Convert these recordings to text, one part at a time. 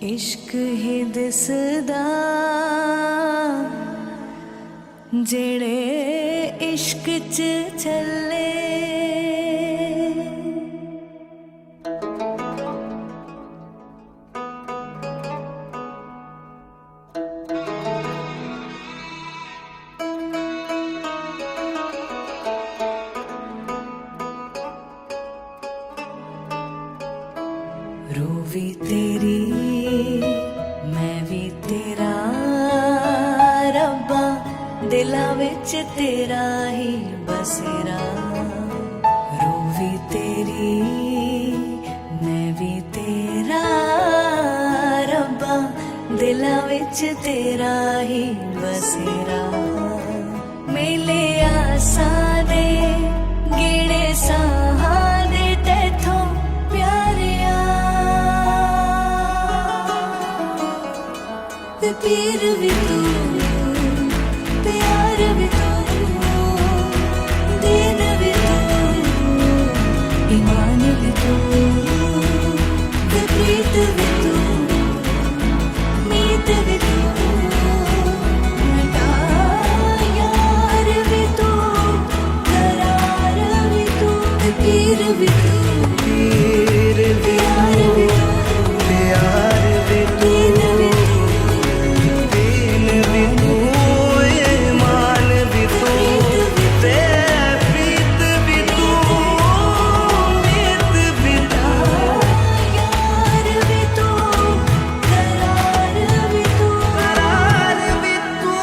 इश्क ही दिसदा जेड़े इश्क च चले। रूह भी तेरी मैं भी तेरा रब्बा दिला विच तेरा ही बसेरा। रूह भी तेरी मैं भी तेरा रब्बा दिला विच तेरा ही बसेरा। मेले आसा दे गेड़े साहा दे तैथों प्यारिया। पीर भी तू प्यार भी तू दीन भी तू ईमान भी तू प्रीत भी तू मीत भी तू यार भी तू करार भी तू पीर भी तू पीर भी प्यार भी तू प्यार भी तू दीन भी तू ईमान भी तू प्रीत भी तू मीत भी तू यार भी तू करार भी तू करार भी तू।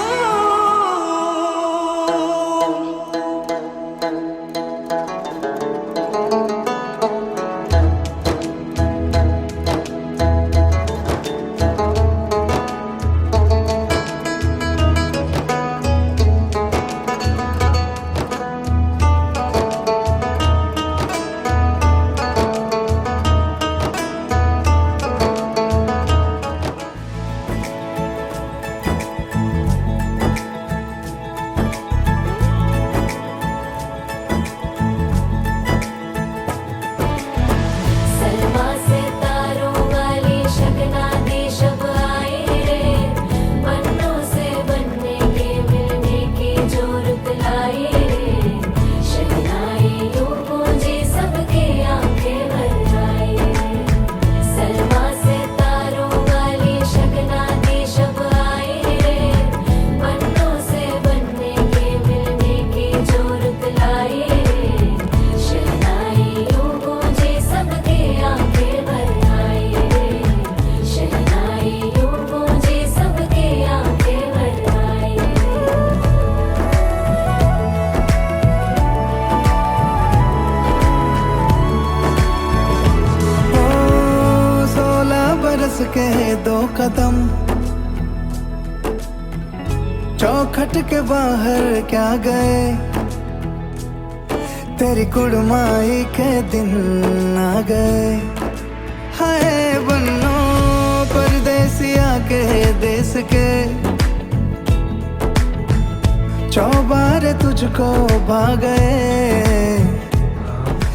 सलमा से तारों वाली शगना दी शब आई रे। पन्नों से बनने के मिलने की जो रुत लाई रे। शहनाई यूं गूंजी सबके आंखें भर आई रे। सलमा से तारों वाली शगना दी शब आई रे। पन्नों से बनने के मिलने की जो रुत लाई रे। शहनाई यूं गूंजी सबके आंखें भर आई रे। शहनाई यूं गूंजी सबके आंखें भर आई रे। 16 बरस के 2 कदम चौखट के बाहर क्या गए। तेरी कुड़माई के दिन आ गए। हाय बन्नो परदेसिया के देश के चौबारे तुझको भा गए।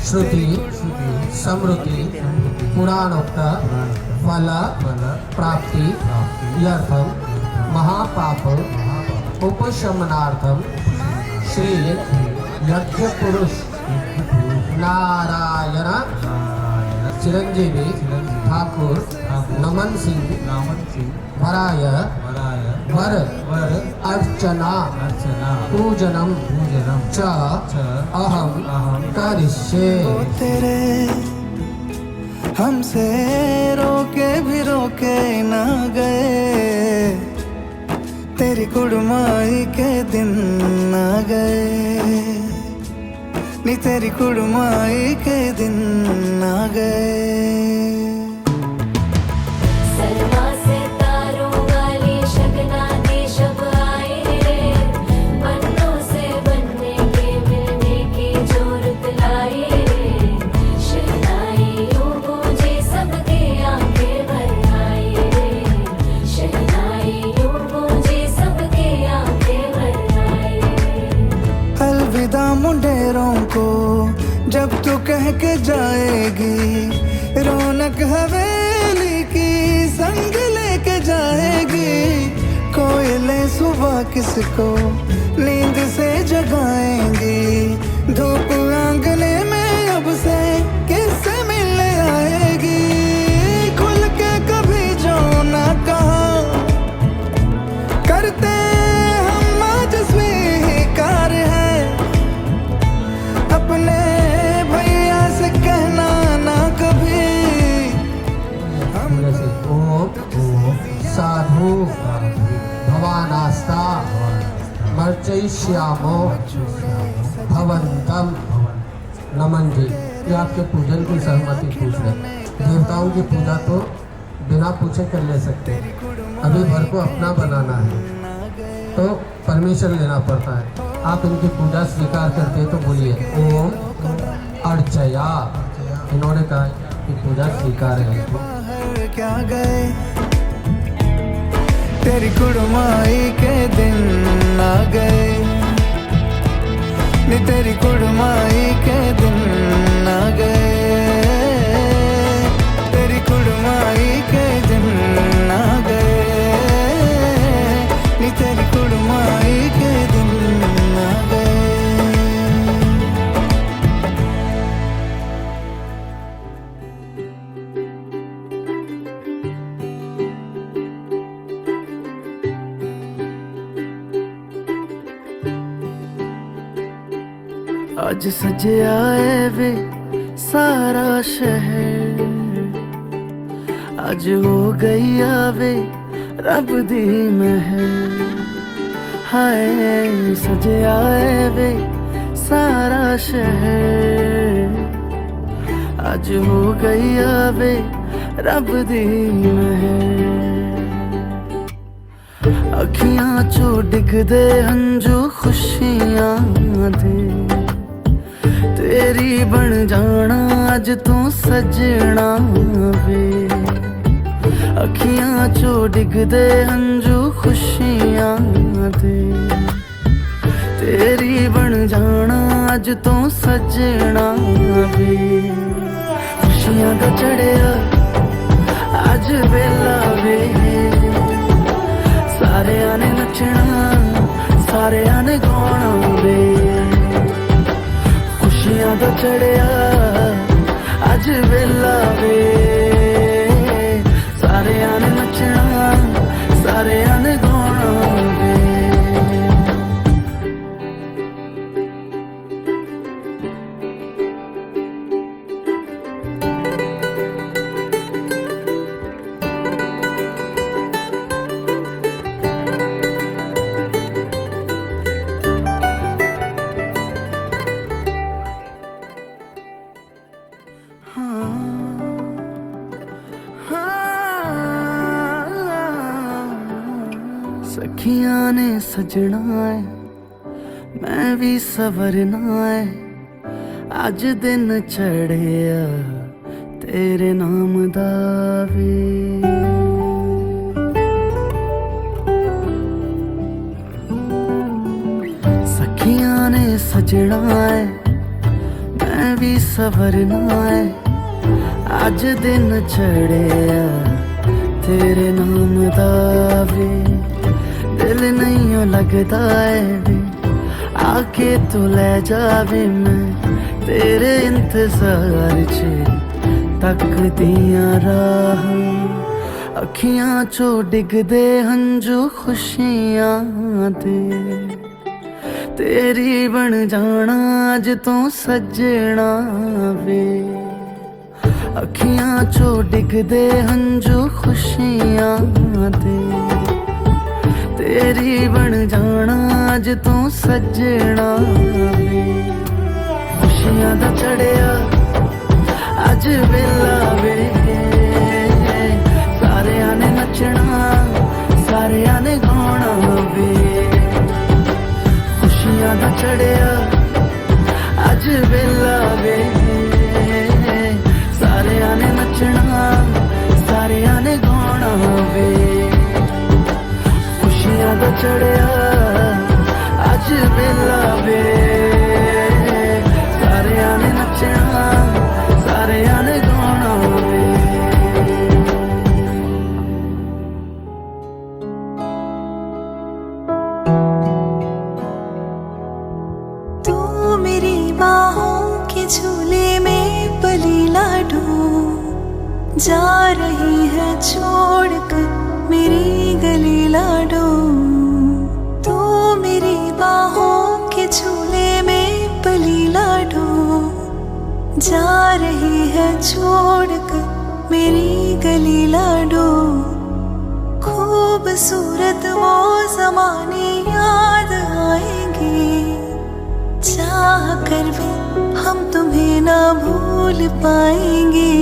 श्रुति समृद्धि पुराणोक्त फल प्राप्ति यर्थम महापाप उपशमनार्थम श्री यज्ञ पुरुष नारायण चिरंजीवी ठाकुर नमन सिंह वराय वर अर्चना पूजनम च अहम करिष्ये। वो तेरे हमसे रोके भी रोके ना गए। तेरी कुड़माई के दिन आ गए। नी तेरी कुड़माई के दिन आ गए। सलमा से तारों वाली शगना दी शब आई रे। पन्नों से बनने के मिलने की जो रुत लाई रे। शहनाई यूं गूंजी सबके आंखें भर आई रे। शहनाई यूं गूंजी सबके आंखें भर आई रे। अलविदा मुंडेरों को जब तू कह के जाएगी। रौनक हवेली की संग लेके जाएगी। कोयले सुबह किसको नींद से जगाएंगी। धूप आंगने में अब से किससे मिलने आएगी। खुल के कभी जो ना कहा करते हम आज स्वीकार है। अपने भैया से कहना ना कभी हम। जैसे ओम साधु भवानास्ता मर्चयिष्यामो भवन्तम नमन जी। ये आपके पूजन की सहमति पूछ रहे। देवताओं की पूजा तो बिना पूछे कर ले सकते हैं। अभी भर को अपना बनाना है तो परमिशन लेना पड़ता है। आप इनकी पूजा स्वीकार करते हैं तो बोलिए ओम अर्चया। इन्होंने कहा कि पूजा स्वीकार है। बाहर क्या गए तेरी कुड़माई के दिन आ गए। नी तेरी कुड़माई के दिन आ गए। तेरी कुड़माई के दिन आ गए। नी तेरी कुड़माई के दिन आ गए। आज सजया है वे सारा शहर। आज हो गई आवे रब दी महर। हाय सजया है वे सारा शहर। आज हो गई आवे रब दी महर। अखियां चो डिगदे हंजू खुशियां दे। तेरी बन जाना अज तू सजना वे। अखियां चो डिगदे हंजू खुशियां दे। तेरी बन जाना अज तू सजना वे। खुशियां दा चढ़िया अज वेला वे। सारेयां ने नचना सारेयां ने गाना वे। खुशियां दा चढ़िया अज वेला वे। सारेयां ने नचना सारेयां ने गाना वे। सखियां ने सजना है मैं भी सवरना है। अज दिन चढ़िया तेरे नाम दा वे। सखियां ने सजना है मैं भी सवरना है। अज दिन चढ़िया तेरे नाम दा वे। दिल नहीं लगता है वे आके तू ले जावे। मैं तेरे इंतजार च तकदियां राह। अखियां चो डिगदे हंजू खुशियां दे। तेरी बन जाना अज तू सजना वे। अखियां चो डिगदे हंजू खुशियां दे। तेरी बन जाना अज तू सजना वे। खुशियां दा चढ़िया अज वेला वे। सारेयां ने नचना सारेयां ने गाना वे। खुशियां दा चढ़िया अज वेला वे। सारेयां ने नचना सारेयां ने गाना वे। खुशियां दा चढ़िया अज वेला वे। सारेयां ने नचना सारेयां ने गाना वे। रही है छोड़कर मेरी गली लाडो, तू मेरी बाहों के झूले में पली लाडो। जा रही है छोड़कर मेरी गली लाडो, खूबसूरत वो ज़माने याद आएंगे, चाह कर भी हम तुम्हें ना भूल पाएंगे।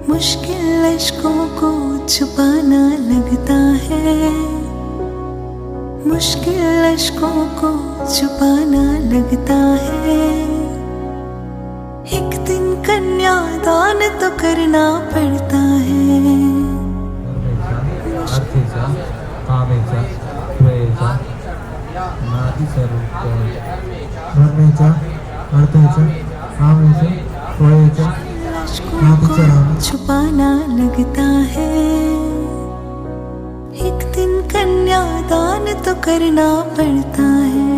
मुश्किल अश्कों को छुपाना लगता है, मुश्किल अश्कों को छुपाना लगता है। एक दिन कन्यादान तो करना पड़ता है। अर्थेचा कामेचा त्वयेचा नातीचा धर्मेचा अर्थेचा कामेचा त्वयेचा नातीचा छुपाना लगता है। एक दिन कन्यादान तो करना पड़ता है,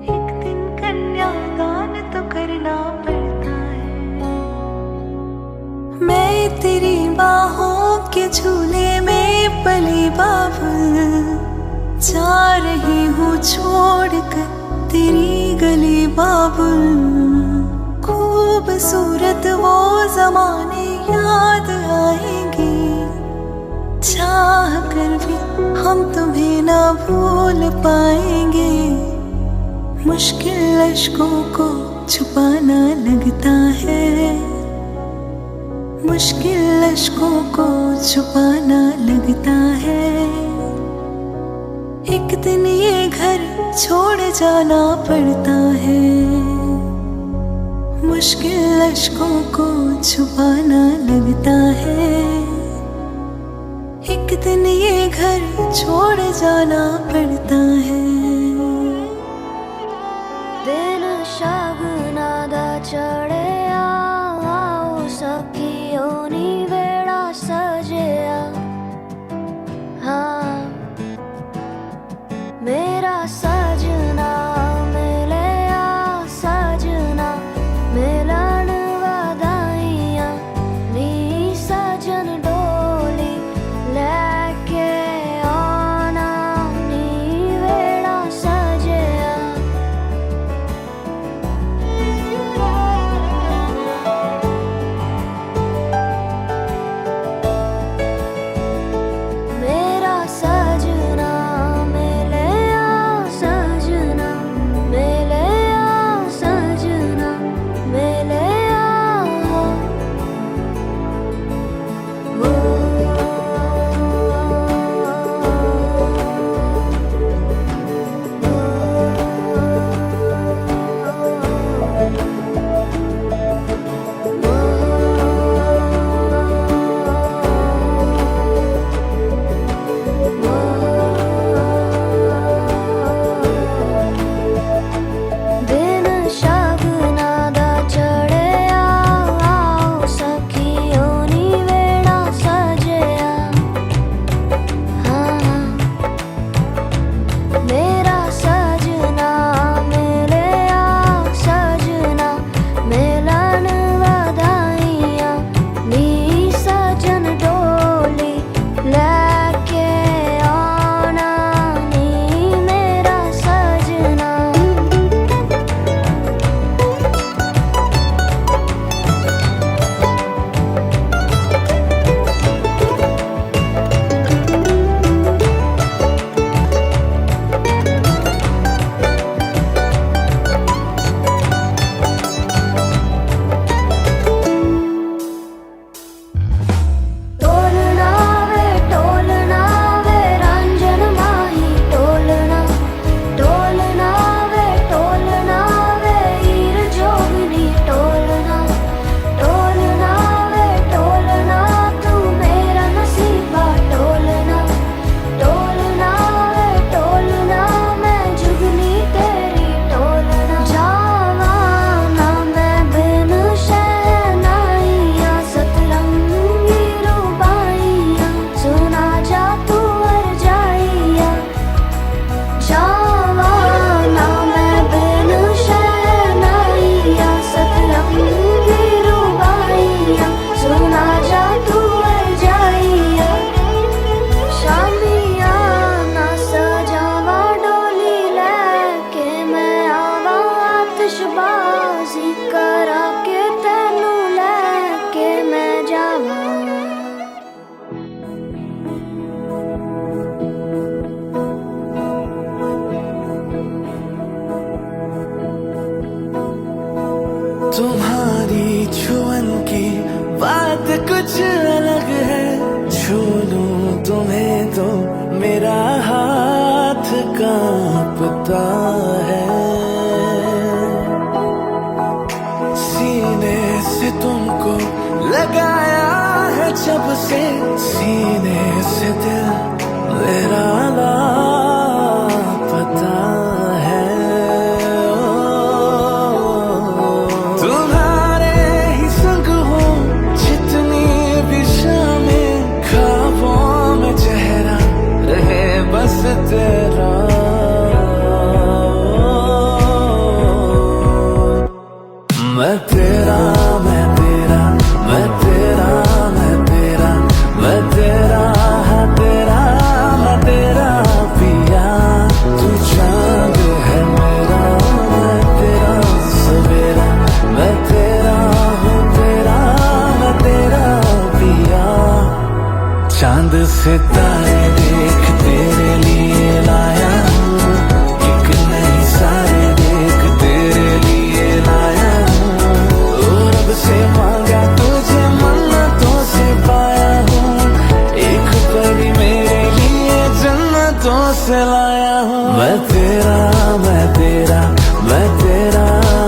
एक दिन कन्यादान तो करना पड़ता है। मैं तेरी बाहों के झूले में पली बाबुल, जा रही हूँ छोड़कर तेरी गली बाबुल। खूबसूरत वो ज़माने याद आएंगे, चाह कर भी हम तुम्हें ना भूल पाएंगे। मुश्किल अश्कों को छुपाना लगता है, मुश्किल अश्कों को छुपाना लगता है। एक दिन ये घर छोड़ जाना पड़ता है, मुश्किल अश्कों को छुपाना लगता है। एक दिन ये घर छोड़ जाना पड़ता है। दिन शगुना दा चढ़िया, आओ सखियो नी वेड़ा सजिया। हाँ मेरा सजना मिलिया, सजना मिलन वधाइयां नी। सजन डोली लेके आना नी वेड़ा कुछ अलग है, छू लूं तुम्हें तो मेरा हाथ कांपता है। सीने से तुमको लगाया है जब से, सीने से दिल मेरा लापता है। तुम्हारे ही संग हो जितनी भी शामें, ख्वाबों में चेहरा रहे बस तेरा। मैं तेरा, मैं तेरा, मैं तेरा, मैं तेरा, मैं तेरा, है तेरा, मैं तेरा पिया। तू चांद है मेरा, मैं तेरा सवेरा, मैं तेरा हूँ तेरा, मैं तेरा पिया। चांद सितारे देख तेरे लिए लाया हूँ, एक नहीं सारे देख तेरे लिए लाया हूँ। और अब से मांगा तुझे मन्नतों से पाया हूँ, एक परी मेरे लिए जन्नतों से लाया हूँ। मैं तेरा, मैं तेरा, मैं तेरा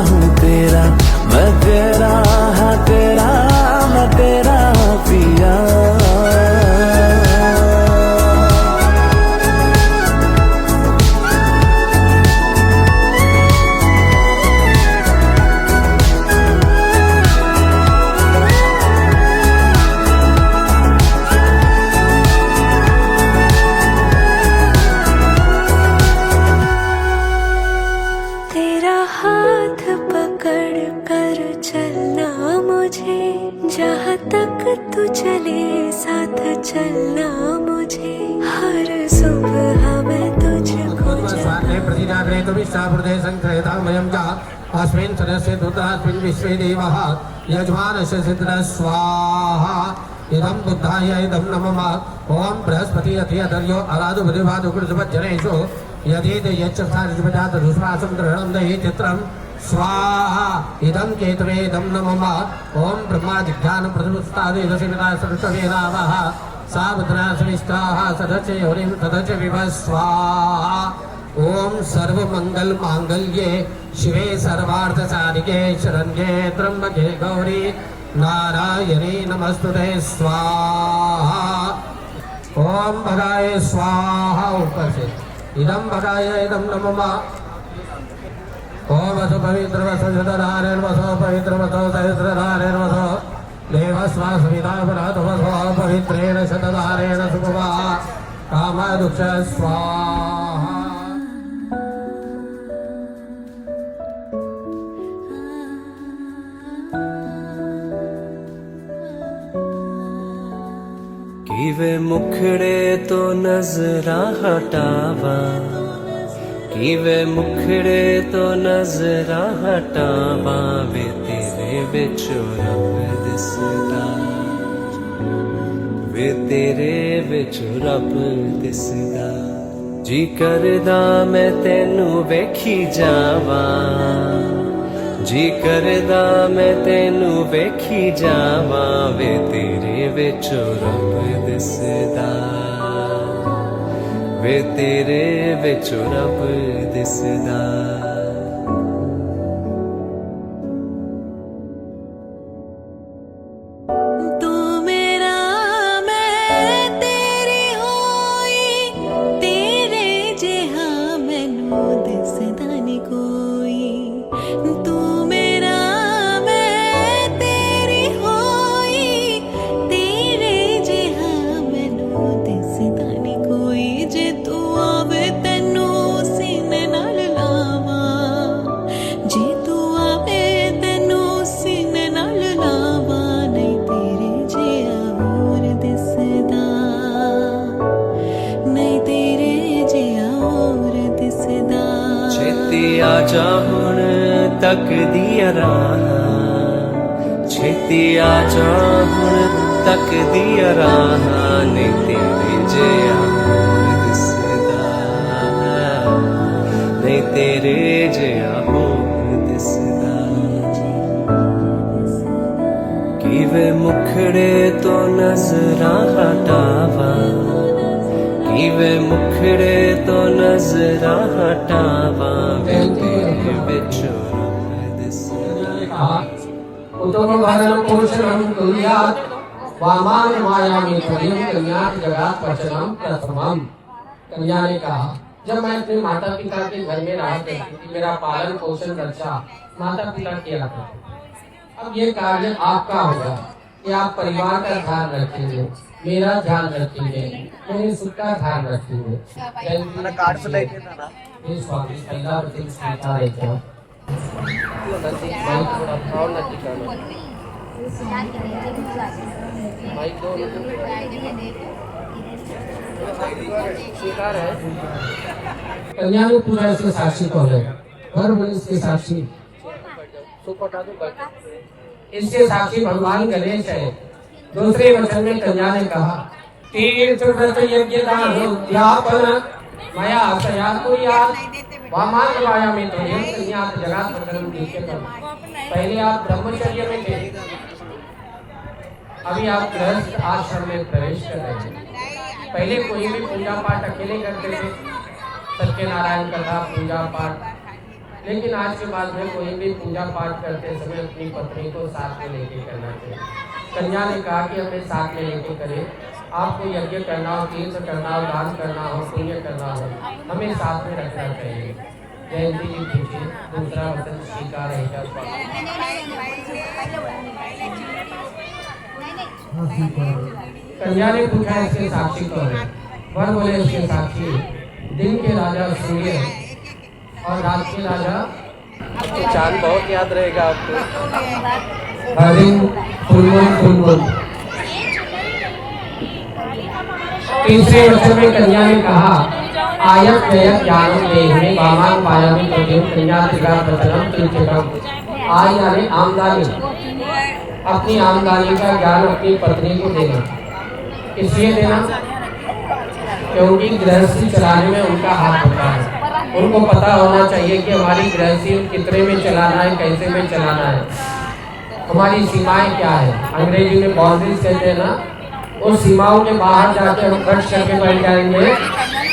हूँ तेरा, मैं तेरा, हाँ तेरा, मैं तेरा पिया। तेरा हाथ पकड़ कर चलना मुझे, जहाँ तक तू चले साथ चलना मुझे। हर सुबह मैं तुझको अस्मिन् सदस्य दुर्दास्मिन् विश्वे देवः यजमानस्य सिद्धः स्वाहा। इदं बुद्धाय इदं नमः। ओम बृहस्पति अध्यर्यो अराधु बुद्धिवाद उग्रजनेषु यदि यच्चसारिजपजात दुष्वासं ग्रहणं दहि चित्रं स्वाहा। इदं केतवे इदं नमः। ओम ब्रह्मा जिज्ञान प्रतिष्ठादेवसिता सरस्वती नामः। सावधाना सविष्टाः सदस्य हरिं तदस्य विभः स्वाहा। ओम सर्व मंगल मांगल्ये शिवे सर्वार्थ साधिके शरण्ये त्र्यंबके गौरी नारायणी नमस्तुते स्वाहा। ओम भगाय स्वाहा ऊपर से। इदं भगाय इदं नमः। ओम वसु पवित्र वसु धरारेण वसु पवित्र वसु सहस्रधारेण वसु देवस्वासविता पुरात वसु पवित्रेण शतधारेण सुभवा कामदुक्ष स्वाहा। वे मुखड़े तो नजरा हटावा, कि वे मुखड़े तो नजरा हटावा। वे तेरे बिचो रब दिसदा, वे तेरे बिचो रब दिसदा। जी करदा मैं तेनू वेखी जावा, जी करदा मैं तेनू वेखी जावा। वे तेरे विचो रब दिसदा, वे तेरे विचो रब दिसदा। तू मेरा मैं तेरी होई, तेरे जिहा मैनू दिसदा नी कोई। तू मेरा मैं तेरी होई, तेरे जिहा मैनू दिसदा नी कोई। जे तू आवे तैनू सीने नाल लावा, जे तू आवे तैनू सीने नाल लावा। नहीं तेरे जिहा होर दिसदा, नहीं तेरे जिहा होर दिसदा। छेती आजा हुण तक दिया राह, छेती आजा हुण तक दिया राह। नहीं तेरे जिहा होर दिसदा, नहीं तेरे जिहा होर दिसदा। कि वे मुख मुखड़े तो नजरा हटावा कि वे मुखड़े तो नजरा हटावा वे तेरे बिछोड़ा उत्तमभरणं पुरुषं कुर्यात् वामान् मायामि त्वयं कन्यात् जगात् वचनं प्रथमम्। कन्या ने कहा, जब मैं अपने माता पिता के घर में रहा करती थी, मेरा पालन पोषण रक्षा माता पिता किया करते। अब ये कार्य आपका होगा कि आप परिवार का ध्यान रखेंगे, मेरा ध्यान रखेंगे, मेरे सुख का ध्यान रखेंगे। कार्ड से लेके था ना ये स्वामी पहला वचन स्वीकार है क्या? स्वीकार है। कन्या ने पूछा इसके साक्षी कौन है? वर बोले इसके साक्षी इसके साक्षी भगवान गणेश है। दूसरे वचन में कन्या ने कहा, तीर्थ यज्ञ दान उद्यापन मया आशया कुर्यात् वामान् मायामि त्वयं कन्यात् जगात् वचनं प्रथमम्। पहले आप ब्रह्मचर्य में थे, अभी आप गृहस्थ आश्रम में प्रवेश कर रहे हैं। पहले कोई भी पूजा पाठ अकेले करते थे, सत्यनारायण कथा पूजा पाठ, लेकिन आज के बाद में कोई भी पूजा पाठ करते समय अपनी पत्नी को साथ में लेके करना चाहिए। कन्या ने कहा कि हमें साथ में लेके करें, आपको यज्ञ करना हो, तीर्थ करना हो, दान करना हो, पुण्य करना हो, हमें साथ में रखना चाहिए। जयंती जी पूछिए, दूसरा वचन स्वीकार है क्या? कन्या ने पूछा इसके साक्षी कौन है? वर बोले इसके साक्षी दिन के राजा सूर्य और रात के राजा चांद बहुत याद रहेगा आपको। तीसरे वचन में कन्या ने कहा, आयत व्ययत ज्ञानम देहि वामान् मायामि त्वयं कन्यात् जगात् वचनं प्रथमम्। आय यानी आमदनी, अपनी आमदनी का ज्ञान अपनी पत्नी को देना। इसलिए देना क्योंकि गृहस्थी चलाने में उनका हाथ होता है। उनको पता होना चाहिए कि हमारी गृहस्थी कितने में चलाना है, कैसे में चलाना है, हमारी सीमाएं क्या है। अंग्रेजी में बाउंड्रीज कहते हैं ना, उस सीमाओं के बाहर जाके हम खर्च करके बैठ जाएंगे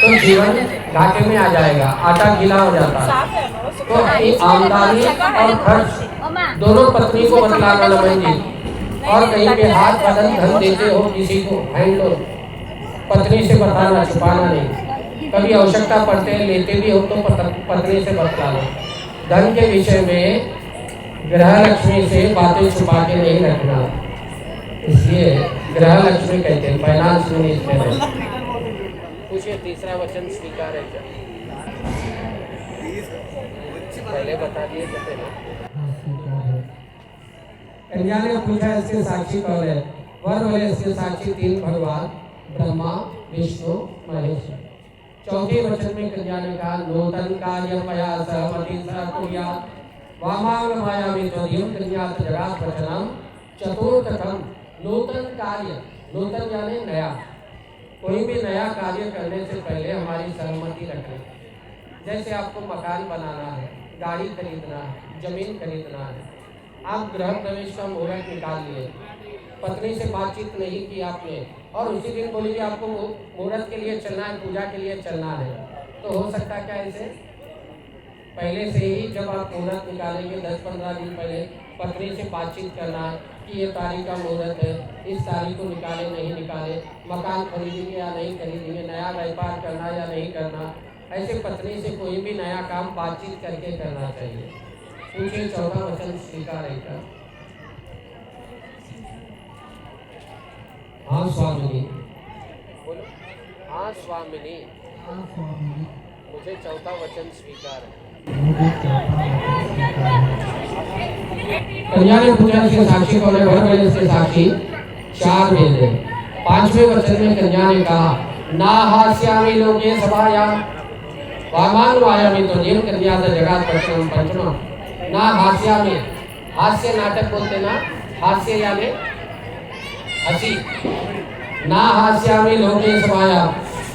तो जीवन घाटे में आ जाएगा, आटा गीला हो जाता है। तो अपनी आमदनी और खर्च दोनों पत्नी को बतलाना लमन जी। और कहीं पे हाथ बदल धन देते हो किसी को, हैंड लो, पत्नी से बताना, छुपाना नहीं। कभी आवश्यकता पड़ते हैं लेते भी हो तो पत्नी से बतला लो। धन के विषय में ग्रह लक्ष्मी से बातें छुपा के नहीं रखना, इसलिए ग्रह लक्ष्मी कहते हैं। फाइनेंस मिनिस्टर है। पूछिए तीसरा वचन स्वीकार है क्या? पहले बता दिए कहते हैं। कन्या ने पूछा इसके साक्षी कौन है? वर बोले इसके साक्षी तीन भगवान ब्रह्मा विष्णु महेश। चौथे वचन में कन्या ने कहा, नूतन कार्य मया सहमति कुर्यात् वामान् मायामि त्वयं कन्यात् जगात् वचनं चतुर्थकम्। नूतन कार्य, नूतन यानी नया, कोई भी नया कार्य करने से पहले हमारी सहमति रखें। जैसे आपको मकान बनाना है, गाड़ी खरीदना है, जमीन खरीदना है, आप गृह प्रवेश का मुहूर्त निकाल लिए, पत्नी से बातचीत नहीं की आपने और उसी दिन बोली कि आपको मुहूर्त के लिए चलना है, पूजा के लिए चलना है, तो हो सकता क्या ऐसे? पहले से ही जब आप मुहूर्त निकालेंगे 10-15 दिन पहले पत्नी से बातचीत करना है कि ये तारीख का मुहूर्त है, इस तारीख को निकाले नहीं निकाले, मकान खरीदेंगे या नहीं खरीदेंगे, नया व्यापार करना या नहीं करना। ऐसे पत्नी से कोई भी नया काम बातचीत करके करना चाहिए। पूछिए चौथा वचन स्वीकार है क्या? हाँ स्वामिनी। बोलो हाँ स्वामिनी। मुझे चौथा वचन स्वीकार है। कन्या ने पूछा इसके साक्षी कौन है? वर बोले इसके साक्षी 4 वेद हैं। 5वें वचन में कन्या ने कहा, ना हास्यामि लोके सभायां वामान् मायामि त्वयं कन्यात् जगात् वचनं पंचमम्। ना हास्यामि, हास्य नाटक बोलते ना, हास्य यानी हंसी। ना हास्यामि लोके सभायां,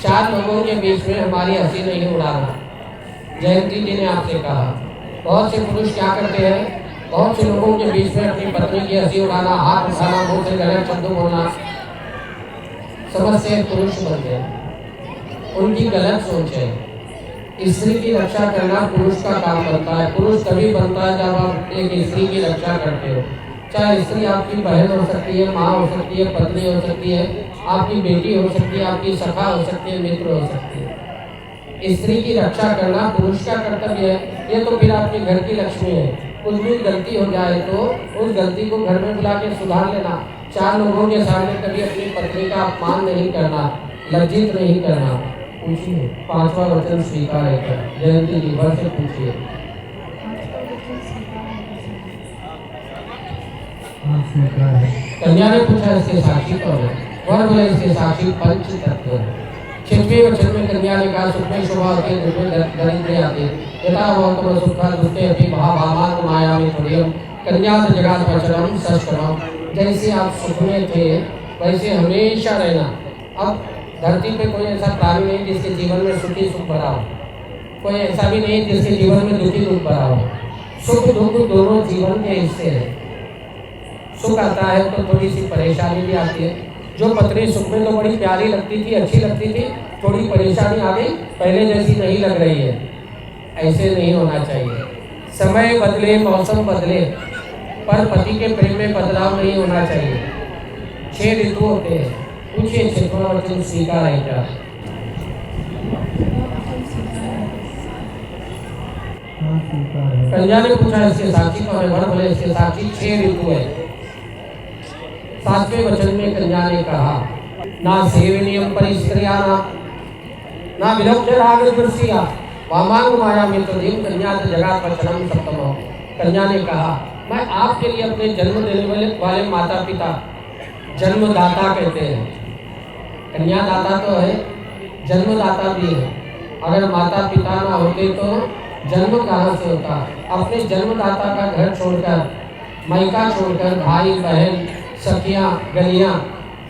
4 लोगों के बीच में हमारी हंसी नहीं उड़ाना। जयंती जी ने आपसे कहा, बहुत से पुरुष क्या करते हैं, बहुत से लोगों के बीच में अपनी पत्नी की हंसी उड़ाना, हाथ उठाना, मुंह से गलत शब्द बोलना, समझ से पुरुष बन गए। उनकी गलत सोच है। स्त्री की रक्षा करना पुरुष का काम बनता है। पुरुष तभी बनता है जब आप एक स्त्री की रक्षा करते हो। चाहे स्त्री आपकी बहन हो सकती है, माँ हो सकती है, पत्नी हो सकती है, आपकी बेटी हो सकती है, आपकी सखा हो सकती है, मित्र हो सकती है। स्त्री की रक्षा करना पुरुष का कर्तव्य है। ये तो फिर आपके घर की लक्ष्मी है। कुछ भी गलती हो जाए तो उस गलती को घर में बुला के सुधार लेना। 4 लोगों के सामने कभी अपनी पत्नी का अपमान नहीं करना, लज्जित नहीं करना। पूछिए 5वां वचन स्वीकार है क्या? जयंती जी वर से पूछिए। हाँ स्वीकार है। कन्या ने पूछा इसके साक्षी कौन है? वर बोले इसके साक्षी पंच तत्व है। 6वें वचन में कन्या ने कहा सुखमय शोभा होती है, दुख में दरिद्र आते यथा भवतम सुखा दुखे अपनी भावान मायामी तुर्यम कन्या जगत वचनम सष्करम। जैसे आप सुख में थे वैसे हमेशा रहना। अब धरती पे कोई ऐसा प्राणी नहीं जिसके जीवन में सुखी सुख भरा हो, कोई ऐसा भी नहीं जिसके जीवन में दुखी दुख भरा हो। सुख दुख दोनों जीवन के हिस्से हैं। सुख आता है तो थोड़ी सी परेशानी भी आती है। जो पत्नी सुख में तो बड़ी प्यारी लगती थी, अच्छी लगती थी, थोड़ी परेशानी आ गई, पहले जैसी नहीं लग रही है। ऐसे नहीं होना चाहिए। समय बदले, मौसम बदले, पर पति के प्रेम में बदलाव नहीं होना चाहिए। 6 ऋतु होते हैं। पूछिए 6वां वचन स्वीकार है क्या? हाँ स्वीकार है। कन्या ने पूछा इसके साक्षी कौन है? वर बोले इसके साक्षी 6 ऋतु है। 7वें वचन में कन्या ने कहा ना सेवनीयम परिस्त्रिया ना विलोक्य राग दृष्टिया वामांग माया में तो देव कन्या जगत वचनम सप्तम। कन्या ने कहा मैं आपके लिए अपने जन्म देने वाले माता पिता, जन्मदाता कहते हैं। कन्यादाता तो है, जन्मदाता भी है। अगर माता पिता ना होते तो जन्म कहाँ से होता? अपने जन्मदाता का घर छोड़कर, मायका छोड़कर, भाई बहन सखियाँ गलियाँ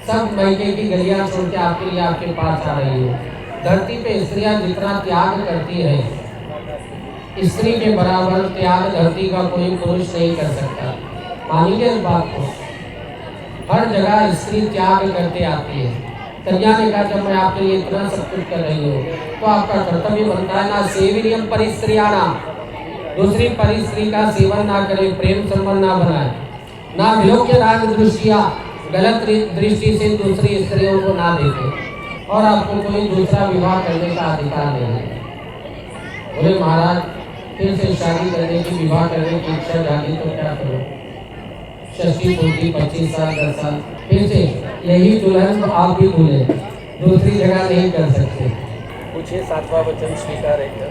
सब मायके की गलियाँ छोड़ के आपके लिए आपके पास आ रही है। धरती पे स्त्रियाँ जितना त्याग करती है, स्त्री के बराबर त्याग धरती का कोई पुरुष नहीं कर सकता। मानिए इस बात को। हर जगह स्त्री त्याग करते आती है। कन्या ने कहा जब मैं आपके लिए इतना सब कुछ कर रही हूँ तो आपका कर्तव्य बनता है ना सेवनीयम परिस्त्रियाना, दूसरी परिस्त्री का सेवन ना करे, प्रेम संबंध ना बनाए, ना विलोक्य राग दृष्टिया, गलत दृष्टि से दूसरी स्त्रियों को ना देखे, और आपको कोई दूसरा विवाह करने का अधिकार नहीं है। बोले महाराज फिर से शादी करने की, विवाह करने की इच्छा जागी तो क्या करो? षष्ठी पूर्ति 25 साल 10 साल, फिर से यही दुल्हन आप भी भूले, दूसरी जगह नहीं कर सकते। पूछिए 7वां वचन स्वीकार है क्या?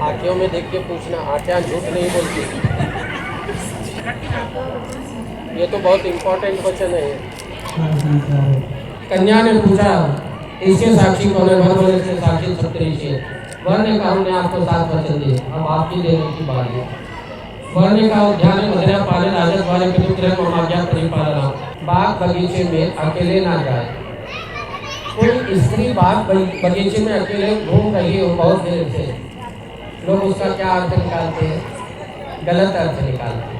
आँखों में देख के पूछना, आँखें झूठ नहीं बोलती। ये तो बहुत इम्पोर्टेंट क्वेश्चन है। हाँ स्वीकार है। कन्या ने पूछा इसके साक्षी कौन है? वर बोले इसके साक्षी सप्तऋषि है। वर ने कहा हमने आपको 7 वचन दिए, अब आपकी देने की बारी है। वर ने कहा उद्यान में मदिरा पाले राजस वाले पितृ ममाज्ञा परिपालना, बाग बगीचे में अकेले ना जाए। कोई स्त्री बाग बगीचे में अकेले घूम रही हो बहुत देर से, लोग उसका क्या अर्थ निकालते हैं? गलत अर्थ निकालते हैं।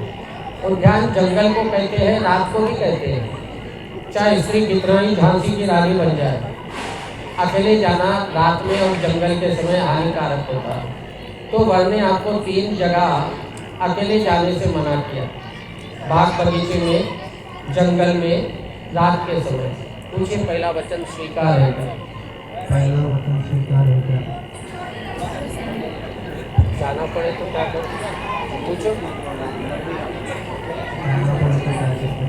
उद्यान जंगल को कहते हैं, रात को भी कहते हैं। चाहे स्त्री कितना ही झांसी की रानी बन जाए, अकेले जाना रात में और जंगल के समय हानिकारक होता है। तो वर ने आपको 3 जगह अकेले जाने से मना किया, बाग बगीचे में, जंगल में, रात के समय। पूछिए पहला वचन स्वीकार है क्या? पहला वचन स्वीकार है क्या? जाना पड़े तो क्या करो? पूछो। जाना पड़े तो क्या करते?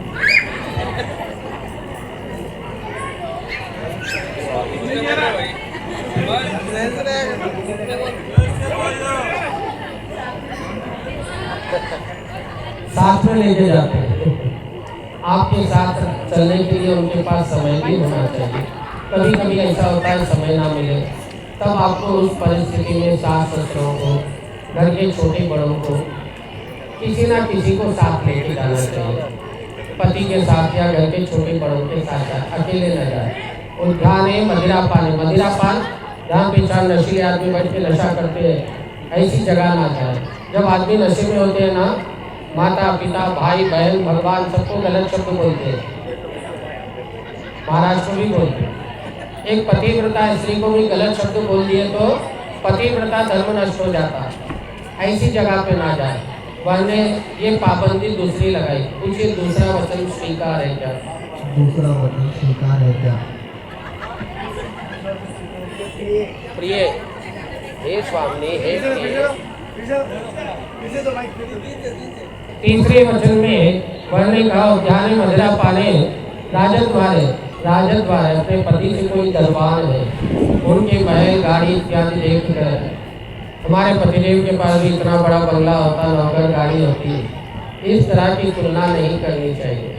साथ में लेके जाते हैं। आपके साथ चलने के लिए उनके पास समय भी होना चाहिए। कभी कभी ऐसा होता है समय ना मिले, तब आपको उस परिस्थिति में सास ससुरों को, घर के छोटे बड़ों को, किसी ना किसी को साथ लेके जाना चाहिए। पति के साथ या घर के छोटे बड़ों के साथ जाए, अकेले न जाए। उद्यान है मदिरापान है, मदिरापान जहाँ पे 4 नशीले आदमी बैठ के नशा करते हैं, ऐसी जगह ना जाए। जब आदमी नशे में होते हैं ना, माता पिता भाई बहन भगवान सबको गलत शब्द बोलते हैं, महाराज को भी बोलते हैं। एक पतिव्रता स्त्री को भी गलत शब्द बोल दिए तो पतिव्रता धर्म नष्ट हो जाता है। ऐसी जगह पे ना जाए। वह ने ये पाबंदी दूसरी लगाई। कुछ ये दूसरा वचन स्वीकार है क्या? दूसरा वचन स्वीकार है क्या? प्रिय हे स्वामी हे प्रिय। तीसरे वचन में वह ने कहा उद्यान मदिरा पाने राजन द्वारे अपने पति से कोई गलवान है, उनके महल गाड़ी इत्यादि देख कर हमारे पतिदेव के पास भी इतना बड़ा बंगला होता, नौकर गाड़ी होती है। इस तरह की तुलना नहीं करनी चाहिए।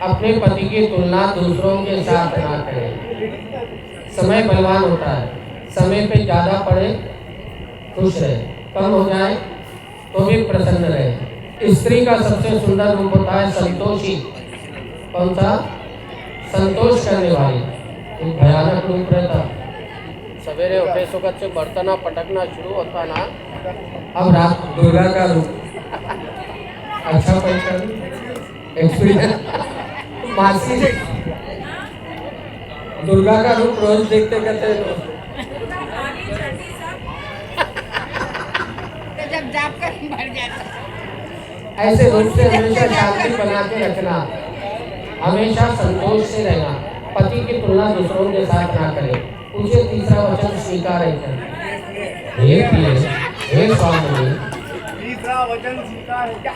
अपने पति की तुलना दूसरों के साथ ना करें। समय बलवान होता है, समय पे ज़्यादा पड़े खुश रहे, कम हो जाए तो भी प्रसन्न रहे। स्त्री का सबसे सुंदर रूप होता है संतोषी। कौन सा? संतोष करने वाली। एक भयानक रूप रहता। सवेरे उठे सुगत से बर्तना पटकना शुरू होता ना, अब रात दुर्गा का रूप। अच्छा परिचय एक्सपीरियंस मासी दुर्गा का रूप रोज देखते करते जब जाप कर बढ़ जाता। ऐसे रूप से हमेशा शांति बना के रखना, हमेशा संतोष से रहना। पति की तुलना दूसरों के साथ ना करें। पूछे तीसरा वचन स्वीकार है क्या? हे प्रिय हे स्वामी। तीसरा वचन स्वीकार है क्या?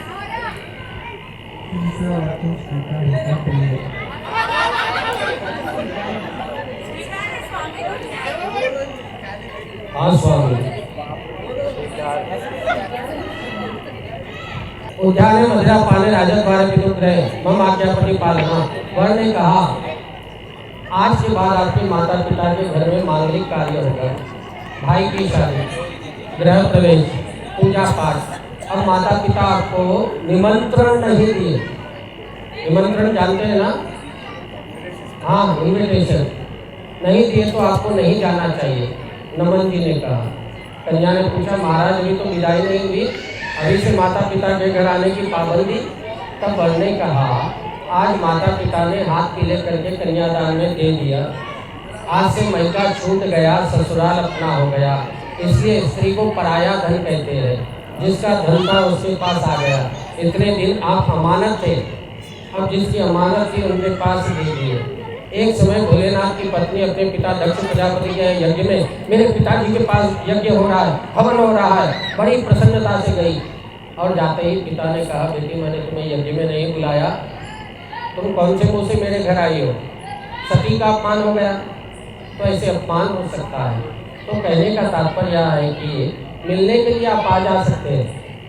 तीसरा वचन स्वीकार है क्या प्रिय? हाँ स्वामी। उद्यान मदिरा पाने राजन द्वारा पितुक रहे मम आज्ञापति पालना। वर ने कहा आज के बाद आपके माता पिता के घर में मांगलिक कार्य होगा, भाई की शादी, गृह प्रवेश, पूजा पाठ। अब माता पिता आपको निमंत्रण नहीं दिए। निमंत्रण जानते हैं ना? हाँ, इन्विटेशन नहीं दिए तो आपको नहीं जाना चाहिए। नमन जी ने कहा। कन्या ने पूछा महाराज अभी तो विदाई नहीं हुई, अभी से माता पिता के घर आने की पाबंदी? तब वर ने कहा आज माता पिता ने हाथ पीले करके कन्यादान में दे दिया। आज से मैका छूट गया, ससुराल अपना हो गया। इसलिए स्त्री को पराया धन कहते हैं। जिसका धन था उसके पास आ गया। इतने दिन आप अमानत थे, अब जिसकी अमानत थी उनके पास दे दिए। एक समय भोलेनाथ की पत्नी अपने पिता दक्ष प्रजापति के यज्ञ में, मेरे पिताजी के पास यज्ञ हो रहा है, हवन हो रहा है, बड़ी प्रसन्नता से गई। और जाते ही पिता ने कहा बेटी मैंने तुम्हें यज्ञ में नहीं बुलाया, तुम कौन से मुँह से मेरे घर आई हो? सती का अपमान हो गया। तो ऐसे अपमान हो सकता है। तो कहने का तात्पर्य यह है कि मिलने के लिए आप आ जा सकते हैं,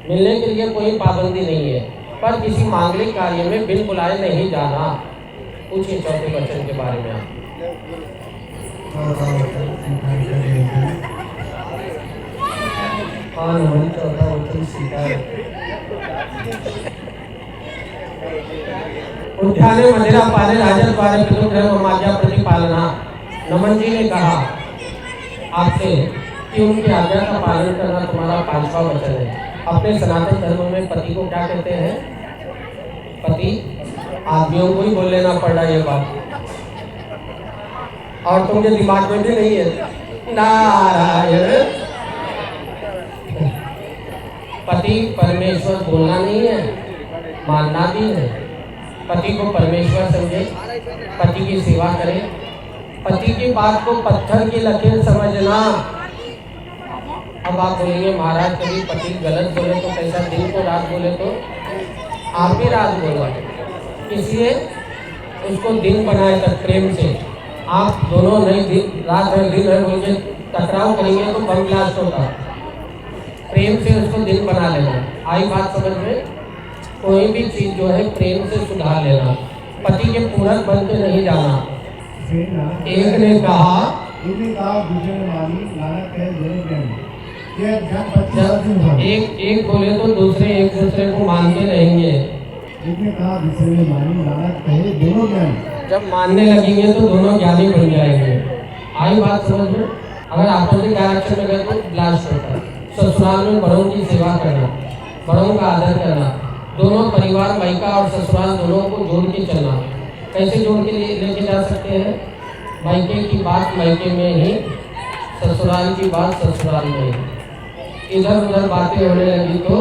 मिलने के लिए कोई पाबंदी नहीं है, पर किसी मांगलिक कार्य में बिन बुलाए नहीं जाना। पूछिए चौथे वचन के बारे में आप। हाँ नमन, चौथा वचन स्वीकार। उद्याने मदिरा पाने राजन द्वारे पितुक गृह माज्ञा प्रतिपालना। नमन जी ने कहा आपसे कि उनकी आज्ञा का पालन करना तुम्हारा पांचवा वचन है। अपने सनातन धर्म में पति को क्या कहते हैं? पति। आदमियों को ही बोल लेना पड़ रहा है ये बात, और तुमके दिमाग में भी नहीं है। नारायण। पति परमेश्वर बोलना नहीं है, मानना भी है। पति को परमेश्वर समझे, पति की सेवा करें, पति की बात को पत्थर की लकीर समझना। अब आप बोलेंगे महाराज कभी पति गलत बोले तो कैसा, दिन को रात बोले तो? आप भी रात बोलो, इसलिए उसको दिन बनाए तक प्रेम से। आप दोनों नहीं दिन रात है दिन है बोल के टकराव करेंगे तो बम ब्लास्ट होगा। प्रेम से उसको दिन बना लेना। आई बात समझ में? कोई भी चीज़ जो है प्रेम से सुधार लेना, पति के पूरक बन के नहीं जाना। एक ने कहा दूसरे ने मानी, नानक है दोनों प्रेम। जब एक बोले तो दूसरे एक दूसरे को मानते रहेंगे। एक ने कहा दूसरे ने मानी, नानक है दोनों ज्ञानी। जब मानने लगेंगे तो दोनों ज्ञानी बन जाएंगे। आई बात समझ में? अगर अपोजिट डायरेक्शन में गए तो ब्लास्ट होता है। ससुराल में बड़ों की सेवा करना, बड़ों का आदर करना, दोनों परिवार मायका और ससुराल दोनों को जोड़ के चलना। कैसे जोड़ के लेके जा सकते हैं? मायके की बात मायके में ही, ससुराल की बात ससुराल में ही। इधर उधर बातें होने लगी तो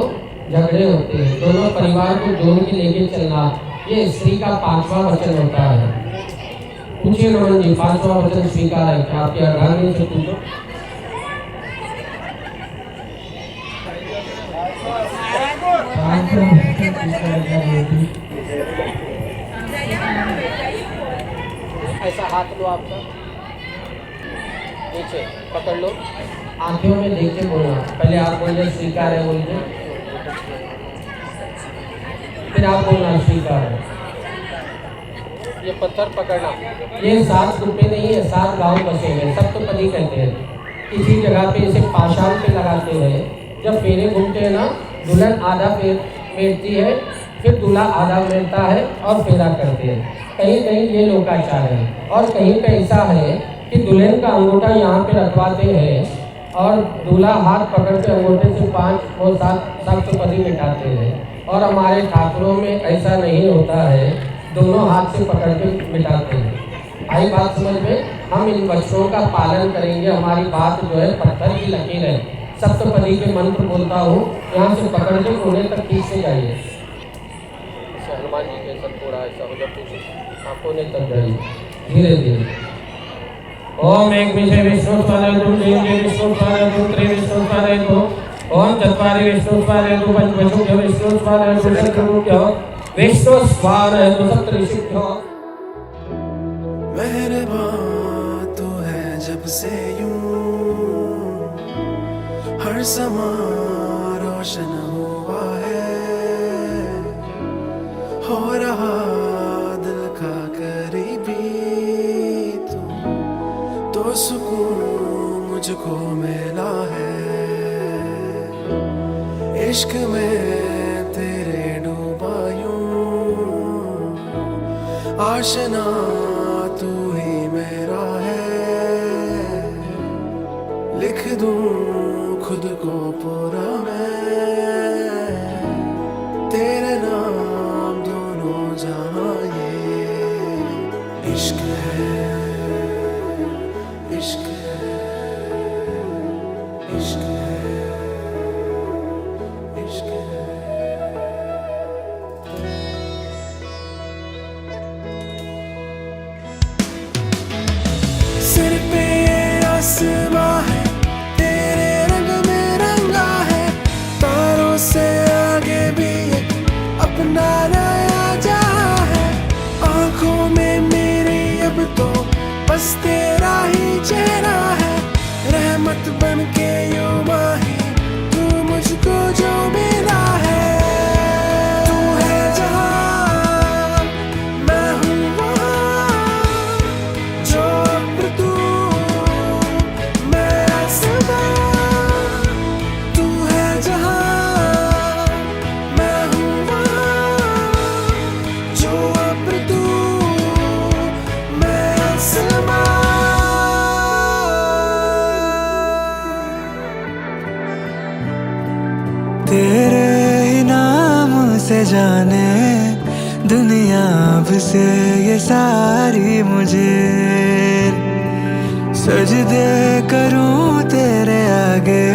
झगड़े होते हैं। दोनों परिवार को जोड़ के लेके चलना, ये स्त्री का 5वां वचन होता है। पूछिए नमन जी, 5वां वचन स्वीकार है क्या? आपके अर्धांगिनी से पूछो। ऐसा हाथ लो, आपका नीचे पकड़ लो, आंखों में देख के बोलना। पहले आप बोलिए स्वीकार है, बोलिए, फिर आप बोलना स्वीकार है। ये पत्थर पकड़ना, ये 7 रुपये नहीं है, 7 गाँव बसे हैं, सप्तपदी कहते हैं। किसी जगह पे इसे पाषाण पे लगाते हैं। जब फेरे घूमते हैं ना, दुल्हन आधा फेरती है, फिर दूल्हा आधा फेरता है और फेरा करते हैं। कहीं कहीं ये लोकाचार है और कहीं पे ऐसा है कि दुल्हन का अंगूठा यहाँ पे रखवाते हैं और दूल्हा हाथ पकड़ के अंगूठे से 5 और 7 सप्तपदी मिटाते हैं। और हमारे ठाकुरों में ऐसा नहीं होता है, दोनों हाथ से पकड़ के मिटाते हैं। आई बात समझ में? हम इन वचनों का पालन करेंगे। हमारी बात जो है पत्थर की लकीर है। सप्तपदी के मंत्र बोलता हूँ, यहाँ से पकड़ के कोने तक ठीक से जाइए। हनुमान जी के साथ थोड़ा ऐसा हो जाए, कोने तक जाइए धीरे धीरे। ओम एक विषय विष्णु स्वादयतु, विष्णु स्वादयतु, त्रिविष्णु स्वादयतु, ओम चत्वारि विष्णु स्वादयतु, पंचवशुभ्य विष्णु स्वादयतु, षट्भुजो विष्णु स्वादयतु, सप्तऋषिभ्यो। मेहरबान तो है जब से यूं हर समा रोशन हुआ है, हो रहा दिल का करीबी तू, तो सुकून मुझको मिला है। इश्क में तेरे डूबा यूं, आशना तू ही मेरा है। लिख दूं खुद को पूरा मैं, तेरे नाम दोनों जहां, ये इश्क है, इश्क है, इश्क है, इश्क है। सिर पे आसमां है, तेरे रंग में रंगा है, तारों से आगे भी एक अपना नया जहां है। आंखों में मेरे अब तो बस तेरा ही चेहरा है, रहमत बन के यूं माही तू मुझको जो मिला है। तू है जहां, मैं हूँ वहां, जो अब तू, मैं आसमां। तू है जहां, मैं हूँ वहां, जो अब तू, मैं आसमां। तेरे ही नाम से जाने दुनिया अब से ये सारी, मुझे सजदे करूं तेरे आगे,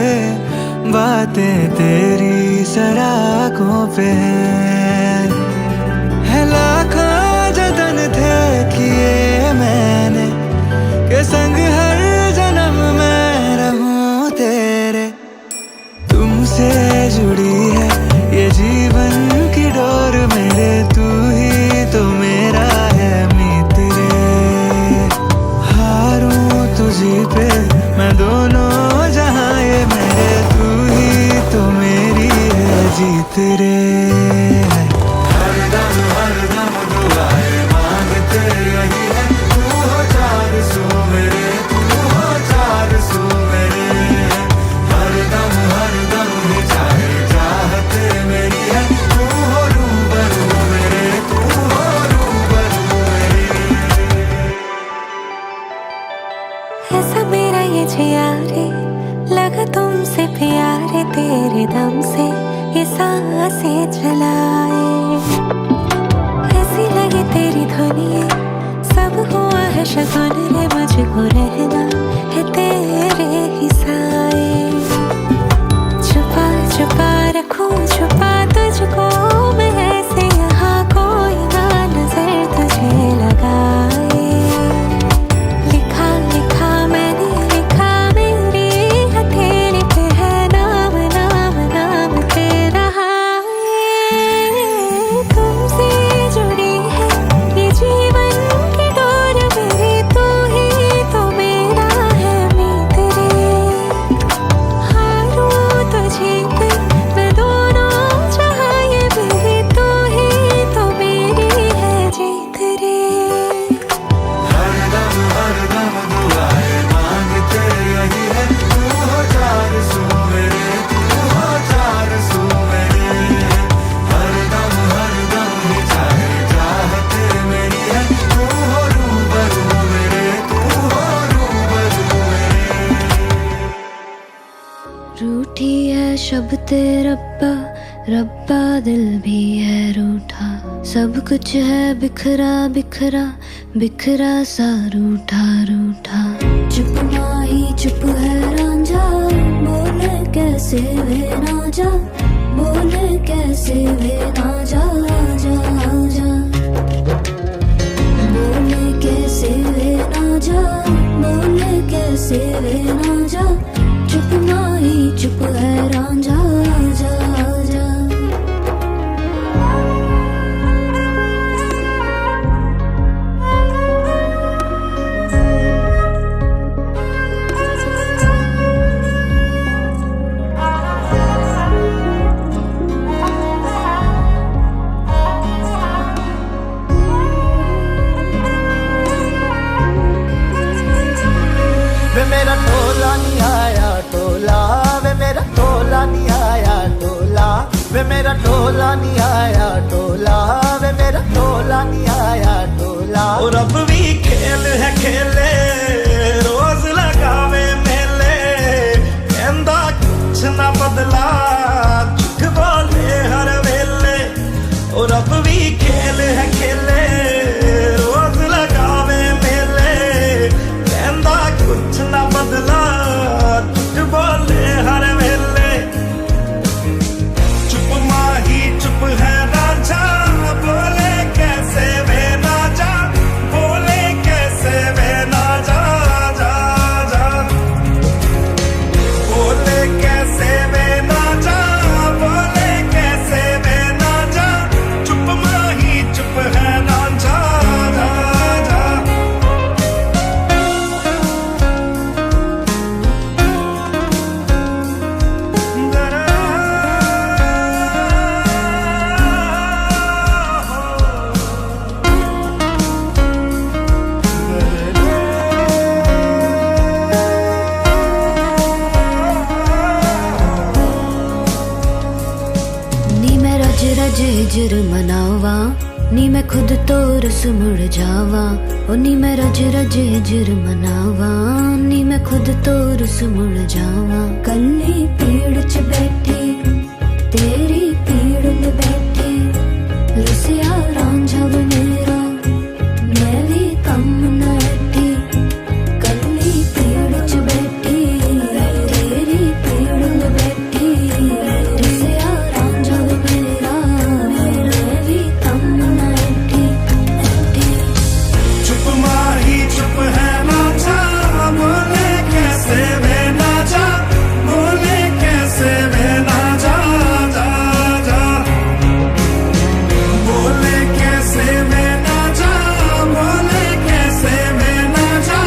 बातें तेरी सराखों पे है। लाखों जतन थे किए मैंने के संग हर जन्म में रहूं तेरे। तुमसे जुड़ी है ये जीवन की डोर मेरे, तू ही तो मेरा है मीत रे। हारूं तुझी पे मैं दोनों जहां, ये मेरे तू ही तो मेरी है जीत रे। हर दम दुआएं मांगते यही है, तू हो चार सू मेरे, तू हो चार सू मेरे। हर दम ही चाहे चाहते मेरी है, तू हो रूबरू मेरे, तू हो रूबरू मेरे। ऐसा मेरा ये जियारे लगा तुमसे प्यारे, तेरे दम से ये सांसें चलाए। ऐसी लगी तेरी धुनी, सब हुआ है शगुन रे, मुझको रहना है तेरे ही साए। छुपा छुपा रखूं छुपा तुझको मैं, ऐसे यहाँ कोई ना नजर तुझे लगाए। लिखा लिखा मैंने लिखा मेरी हथेली पे है नाम नाम नाम तेरा है। तुमसे जुड़ी है ये जीवन की डोर मेरी, तू ही तो मेरा है मीत रे। हारूं तो जीत मैं दोनों जहां, ये मेरी तू ही तो मेरी है जीत रे। रूठी है शब्द रब्बा, रब्बा दिल भी है रूठा। सब कुछ है बिखरा बिखरा बिखरा सा रूठा रूठा। चुप माही चुप है रांझा, बोले कैसे वे ना जा, बोले कैसे वे ना जा जा जा। बोले कैसे वे ना जा, बोले कैसे वे ना जा। चुप माही चुप है रांझा जा जा। वे मेरा टोला नहीं आया टोला, वे मेरा टोला नहीं आया टोला, वे मेरा टोला नहीं आया टोला, वे मेरा टोला नहीं आया टोला। और अब भी खेल है खेले, रोज लगावे मेले, कहंदा कुछ ना बदला, झूठ बोले हर वेले। और अब भी खेल है खेले, रोज लगावे मेले, कहंदा कुछ ना बदला, झूठ बोले हर वेले। चुप माही चुप है रांझा, बोले कैसे वे ना जा, बोले कैसे वे ना जा जा जा। बोले कैसे वे ना जा, बोले कैसे वे ना जा। चुप माही चुप है रांझा जा जा। नी मैं रज रज हिजर मनावा, नी मैं खुद तो रस मुड़ जावा। ओ नी मैं रज रज हिजर मनावा, नी मैं खुद तो रस मुड़ जावा। कल्ली पेड़ च बैठी तेरी पीड़ में बैठी, रुसिया रांझा वे मेरा मैं भी कम न हटी। कल्ली पेड़ च बैठी तेरी पीड़ में बैठी, रुसिया रांझा वे मेरा मैं भी कम न हटी हटी। चुप माही चुप है रांझा, बोले कैसे वे ना जा, बोले कैसे वे ना जा जा जा। बोले कैसे वे ना जा, बोले कैसे वे ना जा।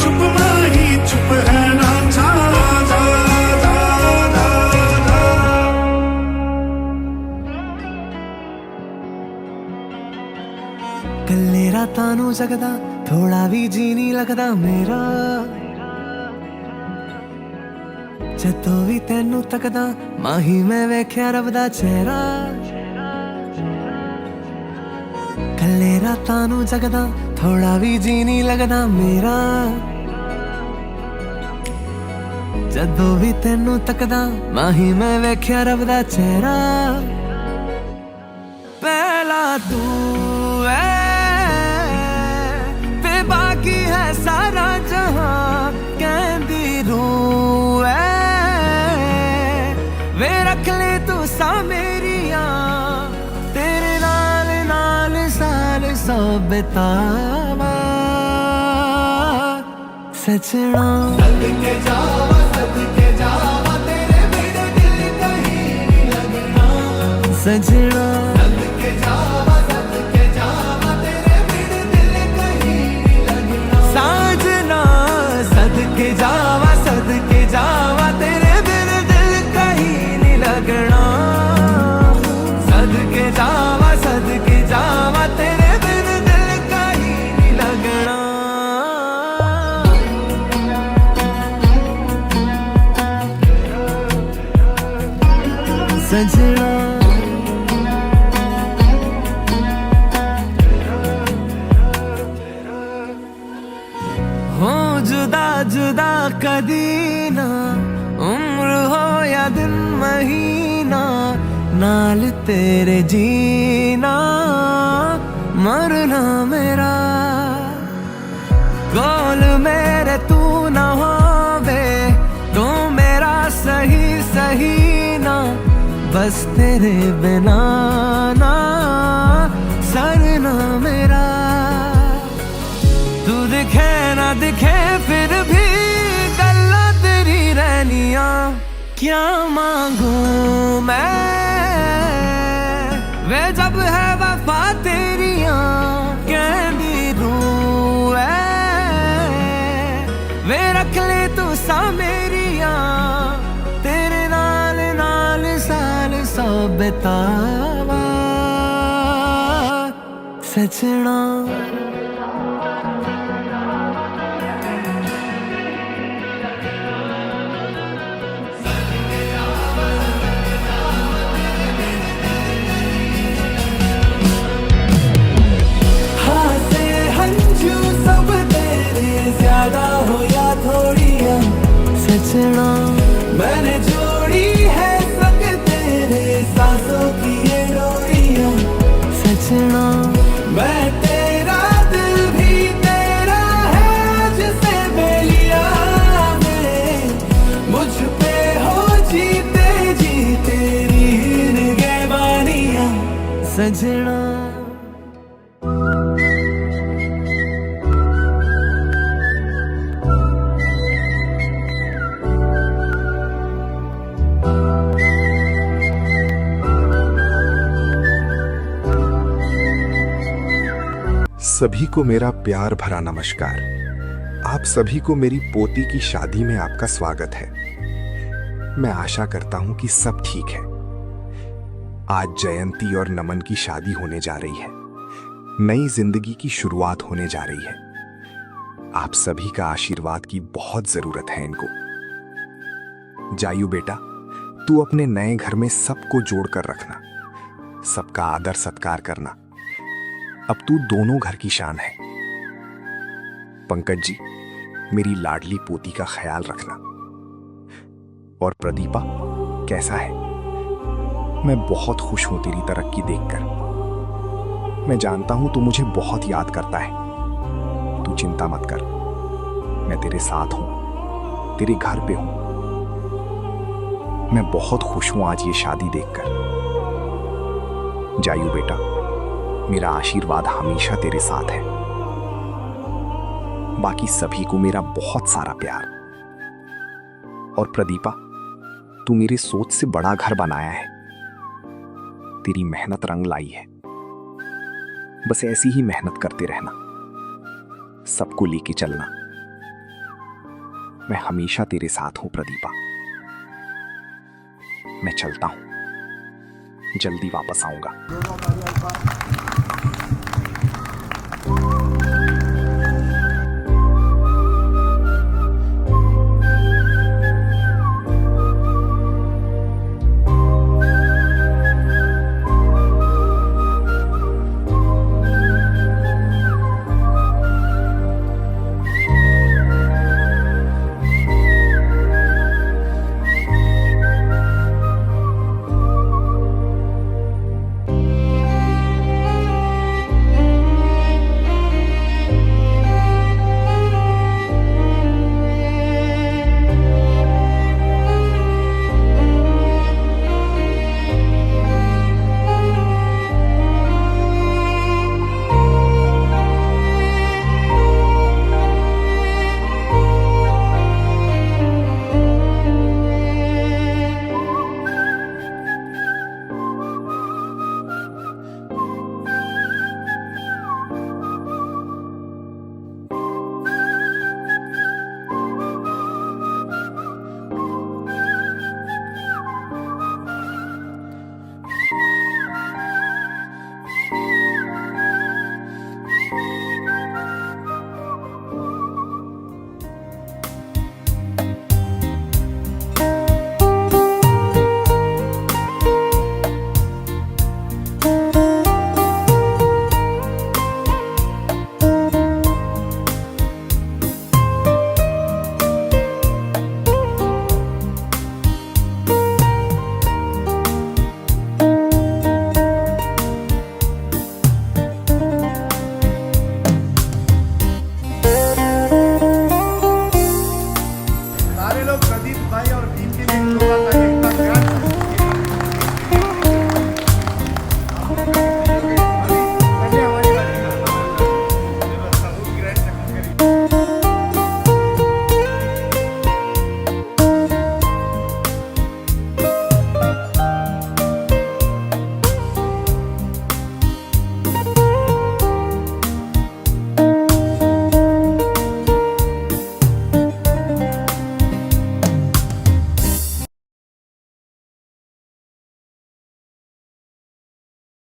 चुप माही चुप है रांझा जा जा जा जा। कल्ले रातां नूं जगदा थोड़ा भी जी नहीं लगदा मेरा, ਜਦੋਂ ਵੀ ਤੈਨੂੰ ਤੱਕਦਾ ਮਾਹੀ ਮੈਂ ਵੇਖਿਆ ਰੱਬ ਦਾ ਚਿਹਰਾ। ਕੱਲੇ ਰਾਤਾਂ ਨੂੰ ਜਗਦਾ ਥੋੜਾ ਵੀ ਜੀ ਨਹੀਂ ਲੱਗਦਾ ਮੇਰਾ, ਜਦੋਂ ਵੀ ਤੈਨੂੰ ਤੱਕਦਾ ਮਾਹੀ ਮੈਂ ਵੇਖਿਆ ਰੱਬ ਦਾ ਚਿਹਰਾ ਪਹਿਲਾ ਤੂੰ ਐ ਤੇ ਬਾਕੀ ਹੈ ਸਾਰਾ ਜਹਾਂ ਕਹਿੰਦੀ ਰੂਹ ਐ ਵੇ ਰੱਖ ਲੈ ਤੂੰ ਸਾ ਮੇਰੀਆਂ ਤੇਰੇ ਨਾਲ ਨਾਲ ਸਾਲ ਸੌ ਬਿਤਾਵਾ सजना सदके जावा तेरे बिन दिल कहीं नहीं लगना सजना सदके जावा तेरे बिन दिल कहीं नहीं लगना साजना सदके जावा तेरे बिन दिल कहीं नहीं लगना सदके जावा तेरे बिन दिल कहीं नहीं लगना सजना हो जुदा जुदा कदी ना उम्र हो या दिन महीना नाल तेरे जीना मरना मेरा गोल मेरे तू ना होवे तू मेरा सही ना बस तेरे बिना ना सरना मेरा तू दिखे ना दिखे फिर भी गल्ला तेरी रहनिया क्या मांगू मैं वे जब है वफा तेरिया कहती रूह है वे रख ले तू सा मेरिया तेरे नाल नाल साल सौ बितावा सजना हासे हंजू सब तेरे ज्यादा हो या थोड़िया सजना मैंने जोड़ी है संग तेरे सांसों की ये डोरियां सजना मैं तेरा दिल भी तेरा है जिसे बेलिया में मुझ पे हो जीते जी तेरी निगहबानियां सजना सभी को मेरा प्यार भरा नमस्कार। आप सभी को मेरी पोती की शादी में आपका स्वागत है। मैं आशा करता हूं कि सब ठीक है। आज जयंती और नमन की शादी होने जा रही है, नई जिंदगी की शुरुआत होने जा रही है। आप सभी का आशीर्वाद की बहुत जरूरत है इनको। जायू बेटा, तू अपने नए घर में सबको जोड़कर रखना, सबका आदर सत्कार करना। अब तू दोनों घर की शान है। पंकज जी, मेरी लाडली पोती का ख्याल रखना। और प्रदीपा कैसा है? मैं बहुत खुश हूं तेरी तरक्की देखकर। मैं जानता हूं तू मुझे बहुत याद करता है। तू चिंता मत कर, मैं तेरे साथ हूं, तेरे घर पे हूं। मैं बहुत खुश हूं आज ये शादी देखकर। जायू बेटा, मेरा आशीर्वाद हमेशा तेरे साथ है। बाकी सभी को मेरा बहुत सारा प्यार। और प्रदीपा, तू मेरे सोच से बड़ा घर बनाया है। तेरी मेहनत रंग लाई है। बस ऐसी ही मेहनत करते रहना, सबको लेके चलना। मैं हमेशा तेरे साथ हूं प्रदीपा। मैं चलता हूं, जल्दी वापस आऊंगा।